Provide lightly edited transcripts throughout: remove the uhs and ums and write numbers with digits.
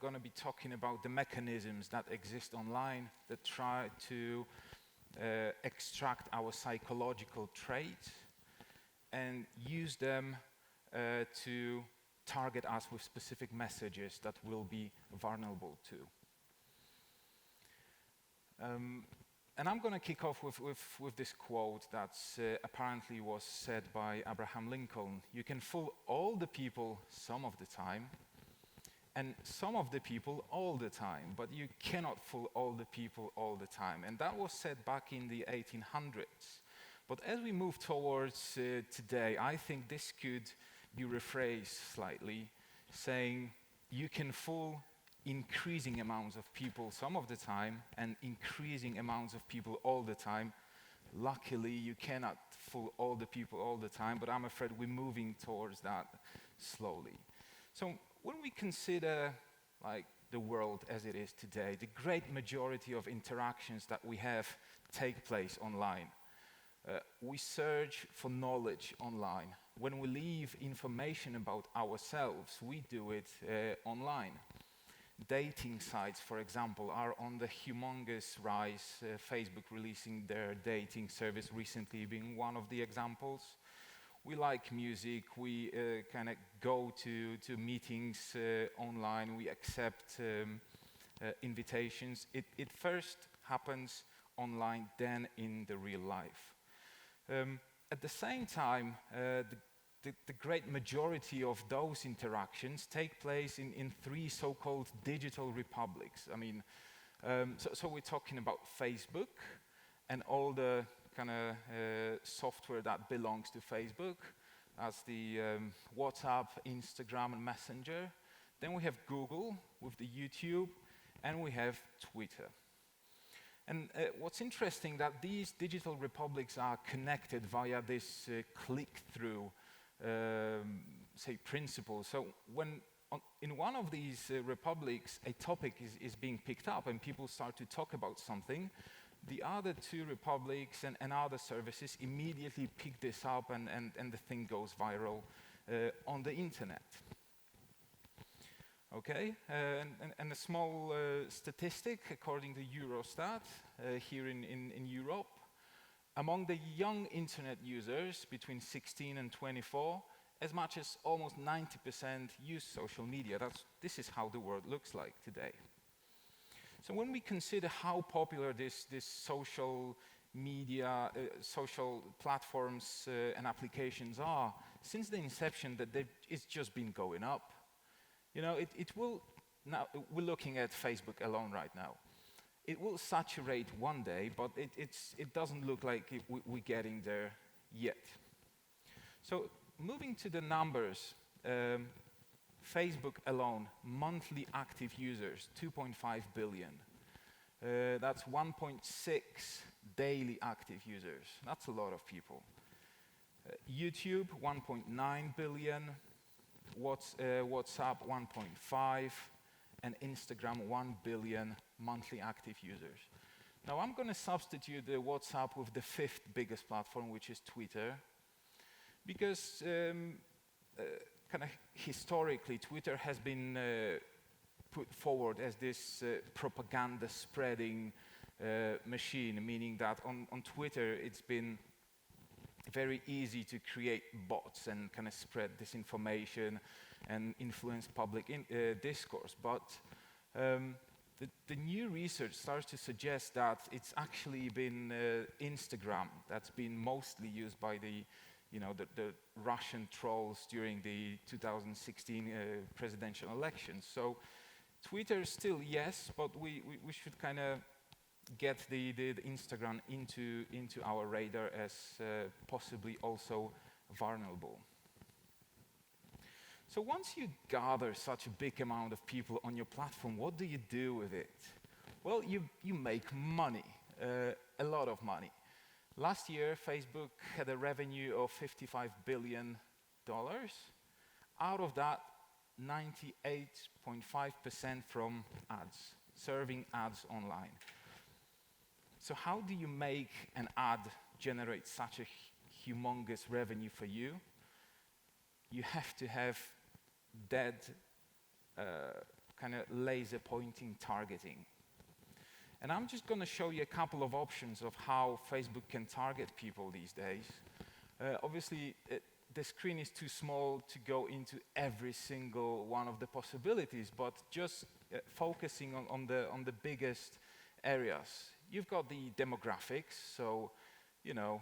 going to be talking about the mechanisms that exist online that try to extract our psychological traits and use them to target us with specific messages that we'll be vulnerable to. And I'm going to kick off with this quote that apparently was said by Abraham Lincoln. You can fool all the people some of the time, and some of the people all the time, but you cannot fool all the people all the time. And that was said back in the 1800s. But as we move towards today, I think this could be rephrased slightly, saying you can fool increasing amounts of people some of the time and increasing amounts of people all the time. Luckily, you cannot fool all the people all the time, but I'm afraid we're moving towards that slowly. So when we consider like the world as it is today, the great majority of interactions that we have take place online. We search for knowledge online. When we leave information about ourselves, we do it online. Dating sites, for example, are on the humongous rise. Facebook releasing their dating service recently being one of the examples. We like music, we kind of go to meetings online, we accept invitations. It first happens online, then in the real life. At the same time, the great majority of those interactions take place in three so-called digital republics. I mean, so we're talking about Facebook and all the kind of software that belongs to Facebook, as the WhatsApp, Instagram, and Messenger. Then we have Google with the YouTube, and we have Twitter. And what's interesting that these digital republics are connected via this click-through say principle. So when in one of these republics a topic is being picked up and people start to talk about something, the other two republics and other services immediately pick this up and the thing goes viral on the internet. Okay, and a small statistic according to Eurostat here in Europe. Among the young internet users between 16 and 24, as much as almost 90% use social media. This is how the world looks like today. So when we consider how popular this social media, social platforms and applications are, since the inception it's just been going up. You know, it will, now we're looking at Facebook alone right now. It will saturate one day, but it doesn't look like we're getting there yet. So moving to the numbers, Facebook alone, monthly active users, 2.5 billion. That's 1.6 daily active users. That's a lot of people. YouTube, 1.9 billion. WhatsApp, 1.5. And Instagram, 1 billion monthly active users. Now I'm going to substitute the WhatsApp with the fifth biggest platform, which is Twitter, because kind of historically, Twitter has been put forward as this propaganda spreading machine, meaning that on Twitter it's been very easy to create bots and kind of spread disinformation and influence public discourse. But the new research starts to suggest that it's actually been Instagram that's been mostly used by the Russian trolls during the 2016 presidential elections. So Twitter still yes, but we should kind of get the Instagram into our radar as possibly also vulnerable. So once you gather such a big amount of people on your platform, what do you do with it? Well, you make money, a lot of money. Last year, Facebook had a revenue of $55 billion. Out of that, 98.5% from ads, serving ads online. So how do you make an ad generate such a humongous revenue for you? You have to have dead kind of laser pointing targeting. And I'm just going to show you a couple of options of how Facebook can target people these days. Obviously, the screen is too small to go into every single one of the possibilities, but just focusing on the biggest areas. You've got the demographics, so you know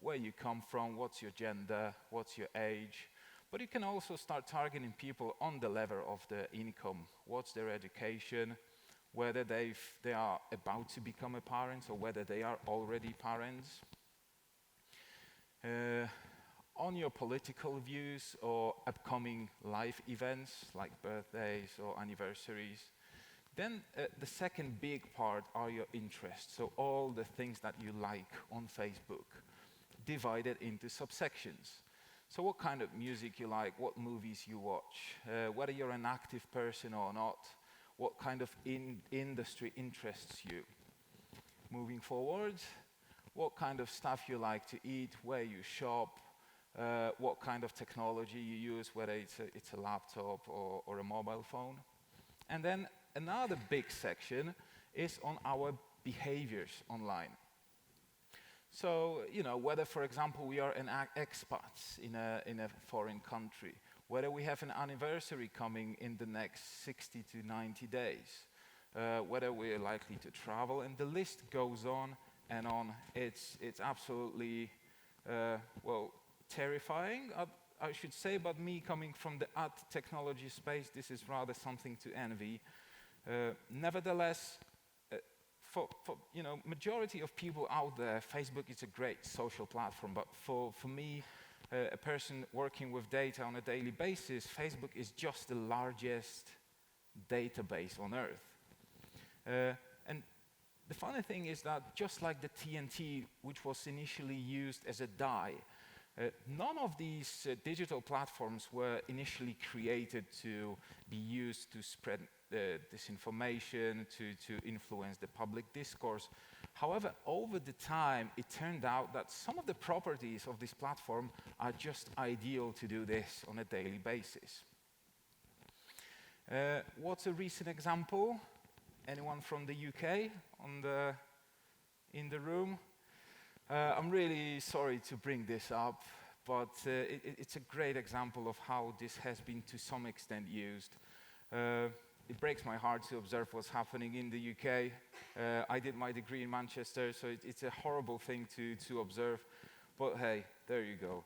where you come from, what's your gender, what's your age. But you can also start targeting people on the level of their income, what's their education, whether they are about to become a parent or whether they are already parents. On your political views or upcoming life events like birthdays or anniversaries. Then the second big part are your interests, so all the things that you like on Facebook, divided into subsections. So what kind of music you like, what movies you watch, whether you're an active person or not, what kind of industry interests you. Moving forward, what kind of stuff you like to eat, where you shop, what kind of technology you use, whether it's a laptop or a mobile phone. And then another big section is on our behaviors online. So, you know, whether, for example, we are an expats in a foreign country, whether we have an anniversary coming in the next 60 to 90 days, whether we're likely to travel, and the list goes on and on. It's absolutely, well, terrifying, I should say, but me coming from the ad technology space, this is rather something to envy. Nevertheless, for you know, majority of people out there, Facebook is a great social platform, but for me, a person working with data on a daily basis, Facebook is just the largest database on Earth. And the funny thing is that just like the TNT, which was initially used as a dye, none of these digital platforms were initially created to be used to spread disinformation, to influence the public discourse. However, over the time, it turned out that some of the properties of this platform are just ideal to do this on a daily basis. What's a recent example? Anyone from the UK in the room? I'm really sorry to bring this up, but it's a great example of how this has been to some extent used. It breaks my heart to observe what's happening in the UK. I did my degree in Manchester, so it's a horrible thing to observe, but hey, there you go.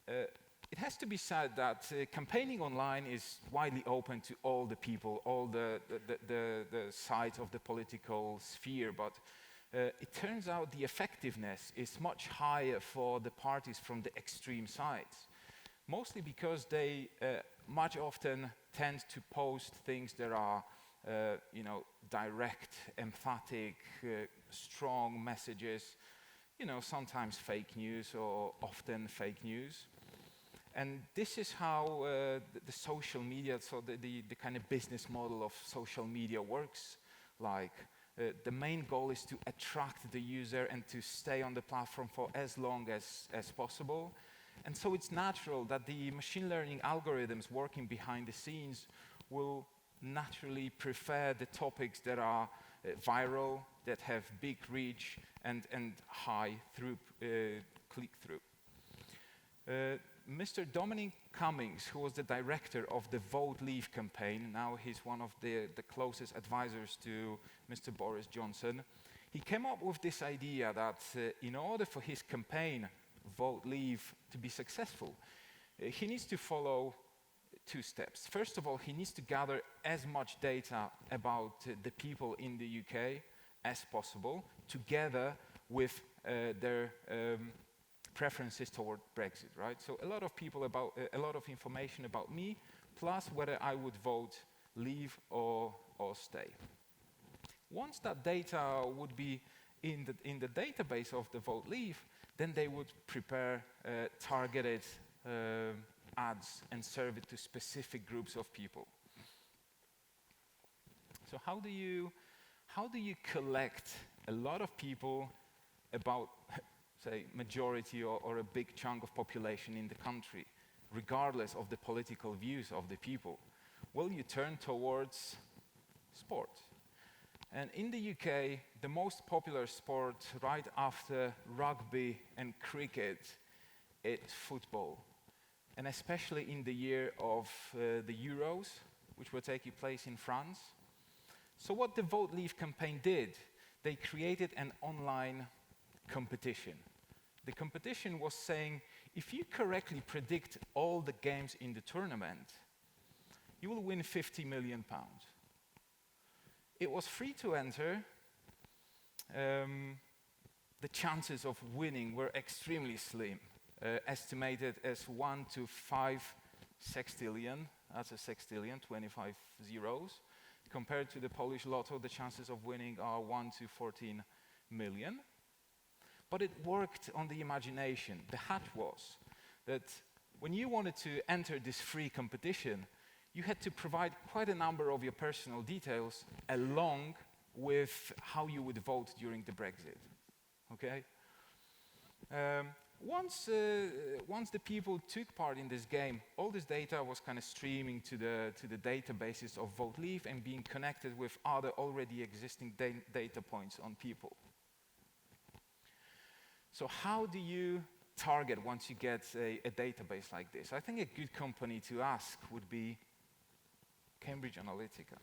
It has to be said that campaigning online is widely open to all the people, all the sides of the political sphere, but it turns out the effectiveness is much higher for the parties from the extreme sides, mostly because they much often tend to post things that are, you know, direct, emphatic, strong messages, you know, sometimes fake news or often fake news. And this is how the social media, so the kind of business model of social media works. Like, the main goal is to attract the user and to stay on the platform for as long as possible. And so it's natural that the machine learning algorithms working behind the scenes will naturally prefer the topics that are viral, that have big reach and high click-through. Mr. Dominic Cummings, who was the director of the Vote Leave campaign, now he's one of the closest advisors to Mr. Boris Johnson, he came up with this idea that in order for his campaign, Vote Leave, to be successful, he needs to follow two steps. First of all, he needs to gather as much data about the people in the UK as possible, together with their preferences toward Brexit, right? So a lot of people a lot of information about me, plus whether I would vote leave or stay. Once that data would be in the database of the Vote Leave, then they would prepare targeted ads and serve it to specific groups of people. So how do you collect a lot of people about, say, majority or a big chunk of population in the country, regardless of the political views of the people? Well, you turn towards sport. And in the UK, the most popular sport right after rugby and cricket is football. And especially in the year of the Euros, which were taking place in France. So what the Vote Leave campaign did, they created an online competition. The competition was saying, if you correctly predict all the games in the tournament, you will win £50 million. It was free to enter. The chances of winning were extremely slim, estimated as 1 to 5 sextillion. That's a sextillion, 25 zeros. Compared to the Polish lotto, the chances of winning are 1 to 14 million. But it worked on the imagination. The hatch was that when you wanted to enter this free competition, you had to provide quite a number of your personal details along with how you would vote during the Brexit. Okay? Once the people took part in this game, all this data was kind of streaming to the databases of Vote Leave and being connected with other already existing data points on people. So how do you target once you get a database like this? I think a good company to ask would be Cambridge Analytica.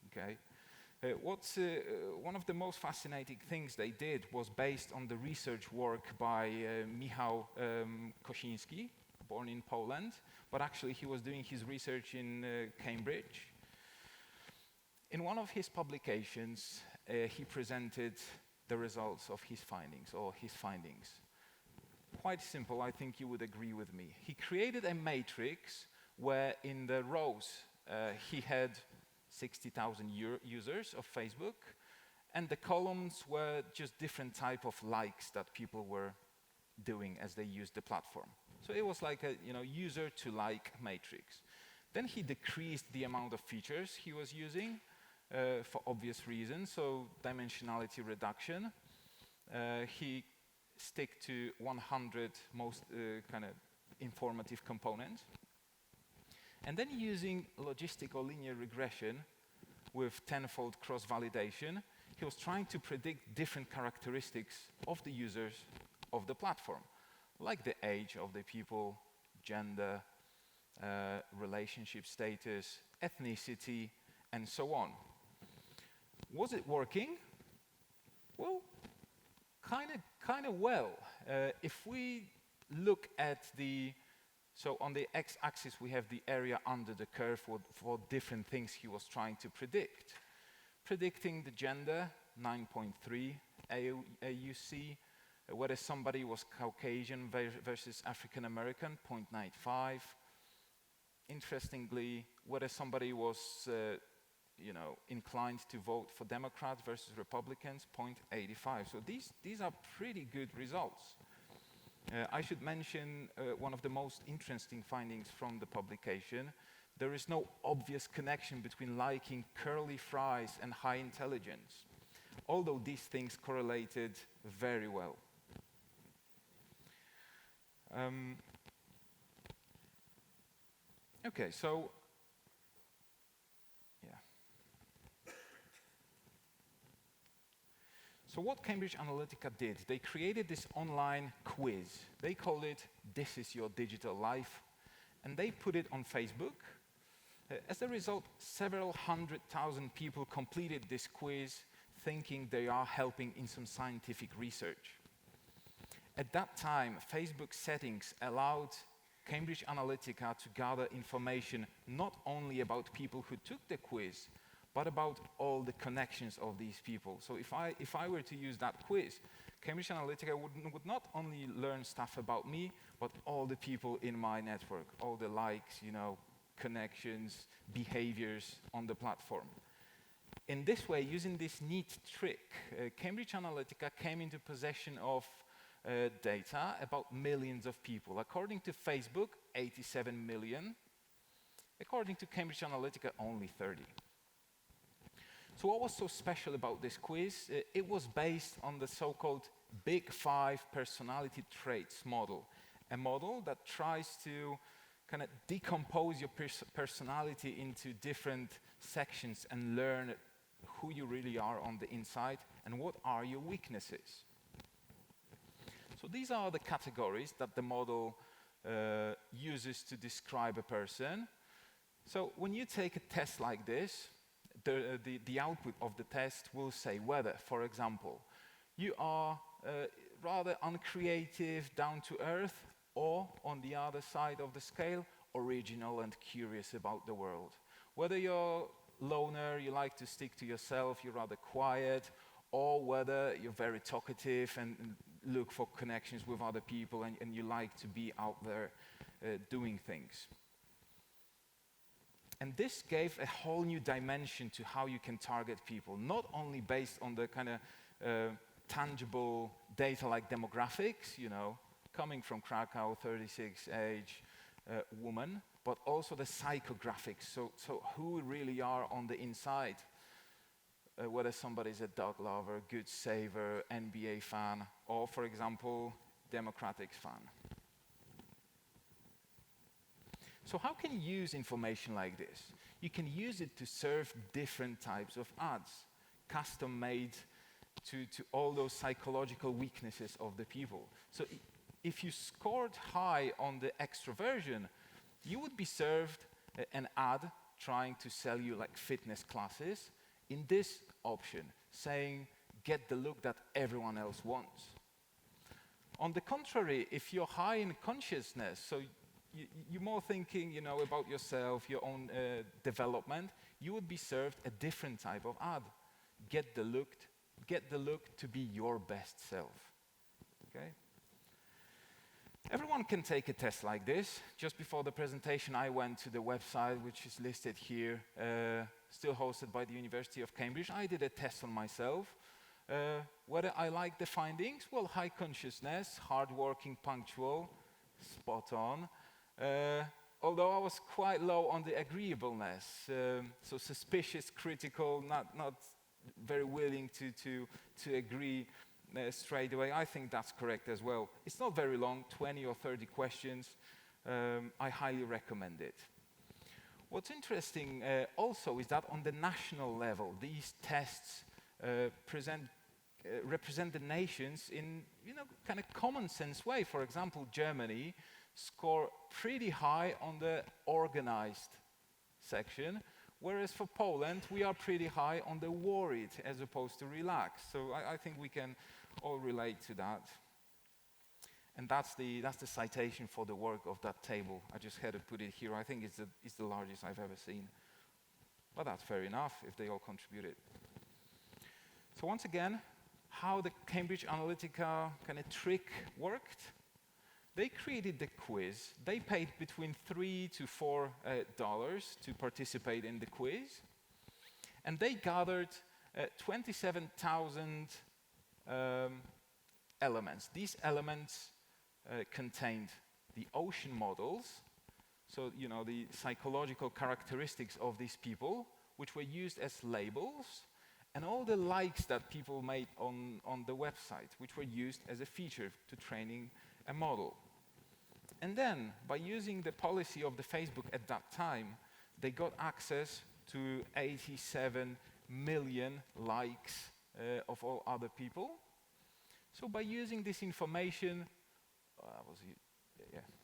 Okay? One of the most fascinating things they did was based on the research work by Michał Kosiński, born in Poland, but actually he was doing his research in Cambridge. In one of his publications, he presented the results of his findings. Quite simple, I think you would agree with me. He created a matrix where in the rows he had 60,000 users of Facebook, and the columns were just different type of likes that people were doing as they used the platform. So it was like a user to like matrix. Then he decreased the amount of features he was using for obvious reasons, so dimensionality reduction. He stick to 100 most kind of informative components. And then using logistical linear regression with tenfold cross-validation, he was trying to predict different characteristics of the users of the platform, like the age of the people, gender, relationship status, ethnicity, and so on. Was it working? Well, kind of well. If we look at so on the x-axis we have the area under the curve for different things he was trying to predict. Predicting the gender, 9.3 AUC, whether somebody was Caucasian versus African American, 0.95. Interestingly, whether somebody was inclined to vote for Democrats versus Republicans, 0.85. So these are pretty good results. I should mention one of the most interesting findings from the publication. There is no obvious connection between liking curly fries and high intelligence, although these things correlated very well. Okay, so So what Cambridge Analytica did, they created this online quiz. They called it "This is Your Digital Life," and they put it on Facebook. As a result, several 100,000 people completed this quiz thinking they are helping in some scientific research. At that time, Facebook settings allowed Cambridge Analytica to gather information not only about people who took the quiz, but about all the connections of these people. So if I were to use that quiz, Cambridge Analytica would not only learn stuff about me, but all the people in my network, all the likes, connections, behaviors on the platform. In this way, using this neat trick, Cambridge Analytica came into possession of data about millions of people. According to Facebook, 87 million. According to Cambridge Analytica, only 30. So what was so special about this quiz? It was based on the so-called Big Five personality traits model, a model that tries to kind of decompose your personality into different sections and learn who you really are on the inside and what are your weaknesses. So these are the categories that the model uses to describe a person. So when you take a test like this, the output of the test will say whether, for example, you are rather uncreative, down to earth, or on the other side of the scale, original and curious about the world. Whether you're loner, you like to stick to yourself, you're rather quiet, or whether you're very talkative and look for connections with other people and you like to be out there doing things. And this gave a whole new dimension to how you can target people, not only based on the kind of tangible data like demographics, you know, coming from Krakow, 36 age woman, but also the psychographics, so who we really are on the inside, whether somebody's a dog lover, good saver, NBA fan, or, for example, Democratic fan. So how can you use information like this? You can use it to serve different types of ads, custom-made to all those psychological weaknesses of the people. So if you scored high on the extroversion, you would be served an ad trying to sell you like fitness classes in this option, saying, get the look that everyone else wants. On the contrary, if you're high in consciousness, so you're more thinking, you know, about yourself, your own development, you would be served a different type of ad. Get the look to be your best self. Okay? Everyone can take a test like this. Just before the presentation, I went to the website, which is listed here, still hosted by the University of Cambridge. I did a test on myself. Whether I like the findings? Well, high consciousness, hardworking, punctual, spot on. Although I was quite low on the agreeableness, so suspicious, critical, not very willing to agree straight away. I think that's correct as well. It's not very long, 20 or 30 questions. I highly recommend it. What's interesting also is that on the national level, these tests represent the nations in, you know, kind of common sense way. For example, Germany score pretty high on the organized section, whereas for Poland, we are pretty high on the worried as opposed to relaxed. So I think we can all relate to that. And that's the citation for the work of that table. I just had to put it here. I think it's the largest I've ever seen. But that's fair enough if they all contributed. So once again, how the Cambridge Analytica kind of trick worked. They created the quiz. They paid between $3 to $4 to participate in the quiz. And they gathered 27,000 elements. These elements contained the ocean models, so, you know, the psychological characteristics of these people, which were used as labels, and all the likes that people made on the website, which were used as a feature to training a model. And then, by using the policy of the Facebook at that time, they got access to 87 million likes of all other people. So by using this information,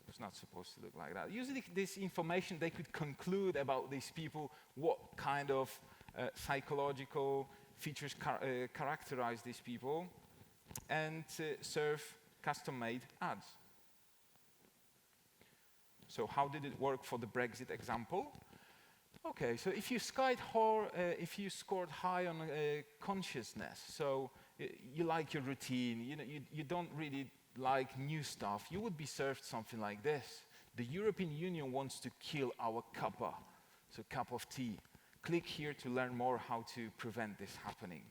it's not supposed to look like that. Using this information, they could conclude about these people what kind of psychological features characterize these people, and serve custom-made ads. So how did it work for the Brexit example? Okay, so if you scored high on consciousness, so you like your routine, you don't really like new stuff, you would be served something like this. The European Union wants to kill our cuppa, so cup of tea. Click here to learn more how to prevent this happening.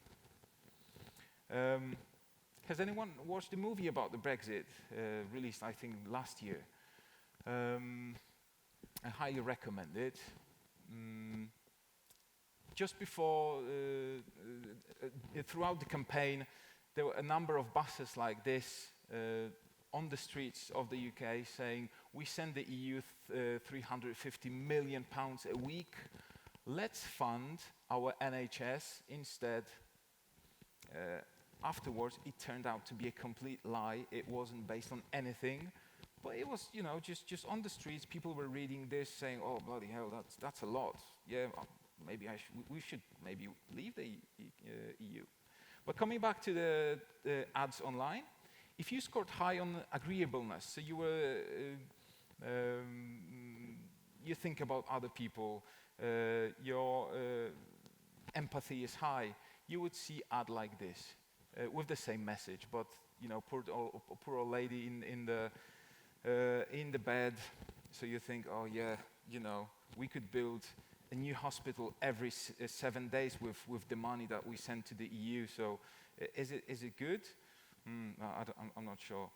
Has anyone watched the movie about the Brexit, released I think last year? I highly recommend it. Just before, throughout the campaign, there were a number of buses like this on the streets of the UK saying, we send the EU 350 million pounds a week, let's fund our NHS instead. Afterwards, it turned out to be a complete lie. It wasn't based on anything, but it was, just on the streets, people were reading this saying, oh, bloody hell, that's a lot. Yeah, maybe we should maybe leave the EU. But coming back to the ads online, if you scored high on agreeableness, so you think about other people, your empathy is high, you would see ad like this with the same message, but poor old lady in the bed. So you think, oh yeah, we could build a new hospital every 7 days with the money that we send to the EU. So is it good? I'm not sure.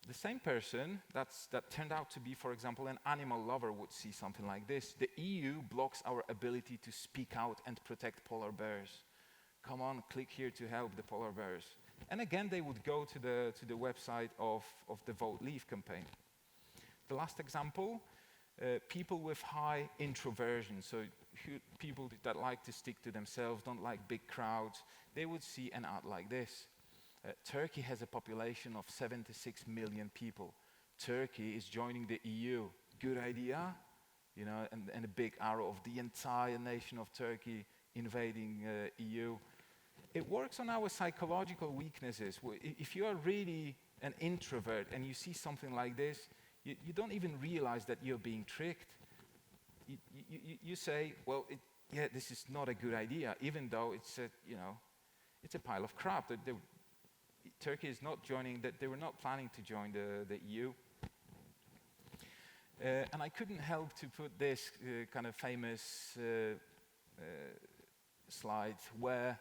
The same person that turned out to be, for example, an animal lover would see something like this. The EU blocks our ability to speak out and protect polar bears. Come on, click here to help the polar bears. And again, they would go to the website of the Vote Leave campaign. The last example, people with high introversion, so people that like to stick to themselves, don't like big crowds, they would see an ad like this. Turkey has a population of 76 million people. Turkey is joining the EU. Good idea? And a big arrow of the entire nation of Turkey invading EU. It works on our psychological weaknesses. If you are really an introvert and you see something like this, you don't even realize that you're being tricked. You say, well, this is not a good idea, even though it's a pile of crap. Turkey is not joining, they were not planning to join the EU. And I couldn't help to put this kind of famous slide where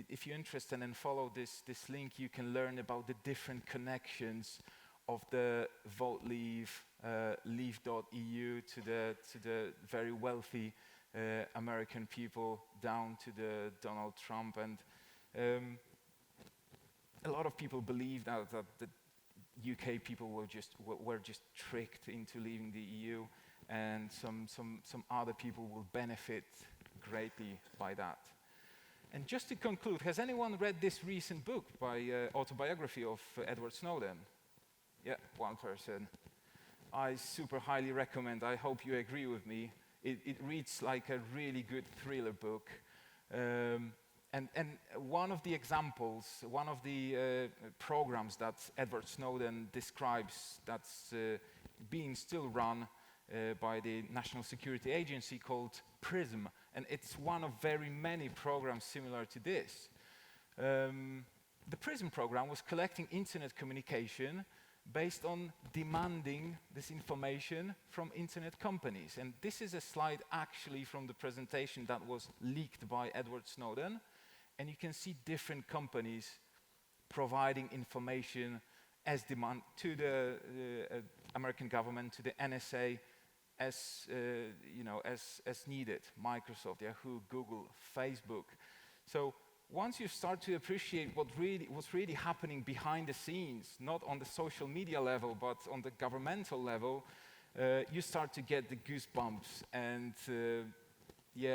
if you're interested and follow this link, you can learn about the different connections of the Vote Leave, leave.eu to the very wealthy American people down to the Donald Trump. And a lot of people believe that the UK people were just tricked into leaving the EU, and some other people will benefit greatly by that. And just to conclude, has anyone read this recent book by autobiography of Edward Snowden? Yeah, one person. I super highly recommend. I hope you agree with me. It reads like a really good thriller book. And one of the examples, one of the programs that Edward Snowden describes that's being still run by the National Security Agency called PRISM, and it's one of very many programs similar to this. The PRISM program was collecting internet communication based on demanding this information from internet companies. And this is a slide actually from the presentation that was leaked by Edward Snowden. And you can see different companies providing information as demand to the American government, to the NSA, as needed. Microsoft, Yahoo, Google, Facebook. So once you start to appreciate what's really happening behind the scenes, not on the social media level, but on the governmental level, you start to get the goosebumps. And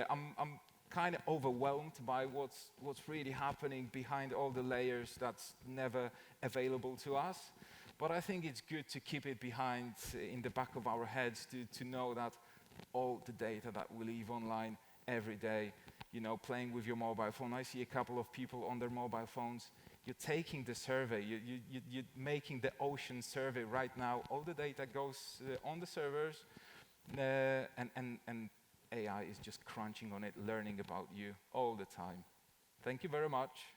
I'm kind of overwhelmed by what's really happening behind all the layers that's never available to us. But I think it's good to keep it behind in the back of our heads to know that all the data that we leave online every day, playing with your mobile phone. I see a couple of people on their mobile phones. You're taking the survey. You're making the ocean survey right now. All the data goes on the servers, and AI is just crunching on it, learning about you all the time. Thank you very much.